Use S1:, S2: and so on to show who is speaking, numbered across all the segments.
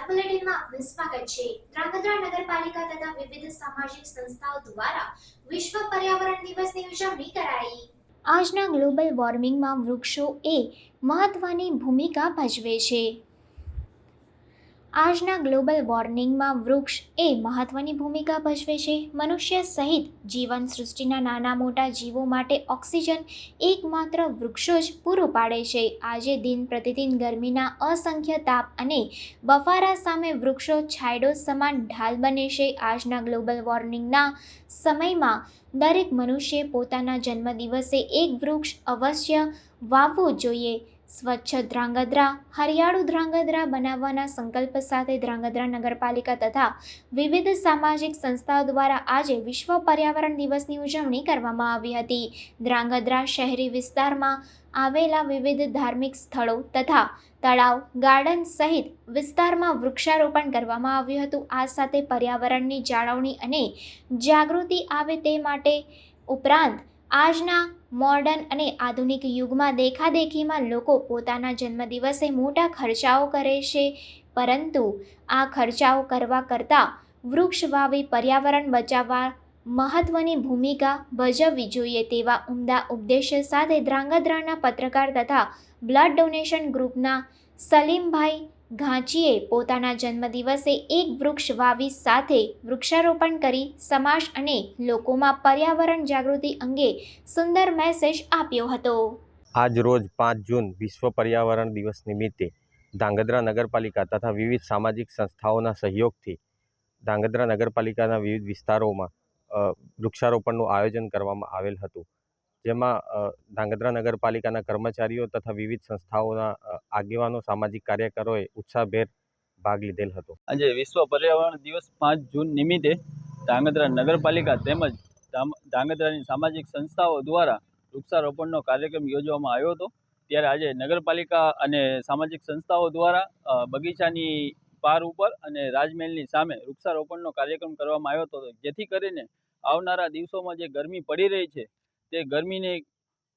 S1: બુલેટિનમાં આપનું સ્વાગત છે। ધ્રાંગધ્રા નગરપાલિકા તથા વિવિધ સામાજિક સંસ્થાઓ દ્વારા વિશ્વ પર્યાવરણ દિવસની ઉજવણી કરાઈ। આજના ગ્લોબલ વોર્મિંગમાં વૃક્ષો એ મહત્વની ભૂમિકા ભજવે છે। આજના ગ્લોબલ વોર્મિંગમાં વૃક્ષ એ મહત્વની ભૂમિકા ભજવે છે। મનુષ્ય સહિત જીવન સૃષ્ટિના નાના મોટા જીવો માટે ઓક્સિજન એકમાત્ર વૃક્ષો જ પૂરું પાડે છે। આજે દિન પ્રતિદિન ગરમીના અસંખ્ય તાપ અને બફારા સામે વૃક્ષો છાંયડો સમાન ઢાલ બને છે। આજના ગ્લોબલ વોર્મિંગના સમયમાં દરેક મનુષ્યે પોતાના જન્મદિવસે એક વૃક્ષ અવશ્ય વાવવું જોઈએ। સ્વચ્છ ધ્રાંગધ્રા હરિયાળું ધ્રાંગધ્રા બનાવવાના સંકલ્પ સાથે ધ્રાંગધ્રા નગરપાલિકા તથા વિવિધ સામાજિક સંસ્થાઓ દ્વારા આજે વિશ્વ પર્યાવરણ દિવસની ઉજવણી કરવામાં આવી હતી। ધ્રાંગધ્રા શહેરી વિસ્તારમાં આવેલા વિવિધ ધાર્મિક સ્થળો તથા તળાવ ગાર્ડન સહિત વિસ્તારમાં વૃક્ષારોપણ કરવામાં આવ્યું હતું। આ સાથે પર્યાવરણની જાળવણી અને જાગૃતિ આવે તે માટે ઉપરાંત આજના મોડર્ન અને આધુનિક યુગમાં દેખાદેખીમાં લોકો પોતાના જન્મદિવસે મોટા ખર્ચાઓ કરે છે, પરંતુ આ ખર્ચાઓ કરવા કરતાં વૃક્ષ વાવી પર્યાવરણ બચાવવા મહત્વની ભૂમિકા ભજવવી જોઈએ તેવા ઉમદા ઉદ્દેશ્ય સાથે ધ્રાંગધ્રાના પત્રકાર તથા બ્લડ ડોનેશન ગ્રુપના સલીમભાઈ ઘાંચીએ પોતાના જન્મદિવસે એક વૃક્ષ વાવી સાથે વૃક્ષારોપણ કરી સમાજ અને લોકોમાં પર્યાવરણ જાગૃતિ અંગે સુંદર મેસેજ આપ્યો હતો।
S2: આજ રોજ 5 જૂન વિશ્વ પર્યાવરણ દિવસ નિમિત્તે ધ્રાંગધ્રા નગરપાલિકા તથા વિવિધ સામાજિક સંસ્થાઓના સહયોગથી ધ્રાંગધ્રા નગરપાલિકાના વિવિધ વિસ્તારોમાં વૃક્ષારોપણનું આયોજન કરવામાં આવેલ હતું, જેમાં ધ્રાંગધ્રા નગરપાલિકાના કર્મચારીઓ તથા વિવિધ સંસ્થાઓના આગેવાનો સામાજિક કાર્યકરોએ ઉત્સાહભેર ભાગ લીધેલ હતો।
S3: આજે વિશ્વ પર્યાવરણ દિવસ 5 જૂન નિમિત્તે ધ્રાંગધ્રા નગરપાલિકા તેમજ ધ્રાંગધ્રાની સામાજિક સંસ્થાઓ દ્વારા વૃક્ષારોપણનો કાર્યક્રમ યોજવામાં આવ્યો હતો। ત્યારે આજે નગરપાલિકા અને સામાજિક સંસ્થાઓ દ્વારા બગીચાની પાર ઉપર અને રાજમહેલની સામે વૃક્ષારોપણનો કાર્યક્રમ કરવામાં આવ્યો હતો, જેથી કરીને આવનારા દિવસોમાં જે ગરમી પડી રહી છે તે ગરમીને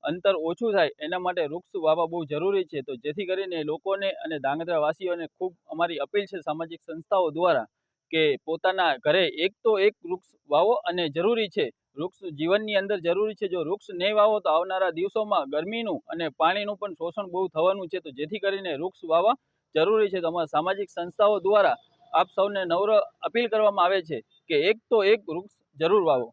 S3: અંતર ઓછું થાય એના માટે વૃક્ષ વાવવા બહુ જરૂરી છે। તો જેથી કરીને લોકોને અને ધ્રાંગધ્રા વાસીઓને ખૂબ અમારી અપીલ છે સામાજિક સંસ્થાઓ દ્વારા કે પોતાના ઘરે એક તો એક વૃક્ષ વાવો અને જરૂરી છે, વૃક્ષ જીવનની અંદર જરૂરી છે। જો વૃક્ષ નહીં વાવો તો આવનારા દિવસોમાં ગરમીનું અને પાણીનું પણ શોષણ બહુ થવાનું છે, તો જેથી કરીને વૃક્ષ વાવવા જરૂરી છે। તો અમારા સામાજિક સંસ્થાઓ દ્વારા આપ સૌને નમ્ર અપીલ કરવામાં આવે છે કે એક તો એક વૃક્ષ જરૂર વાવો।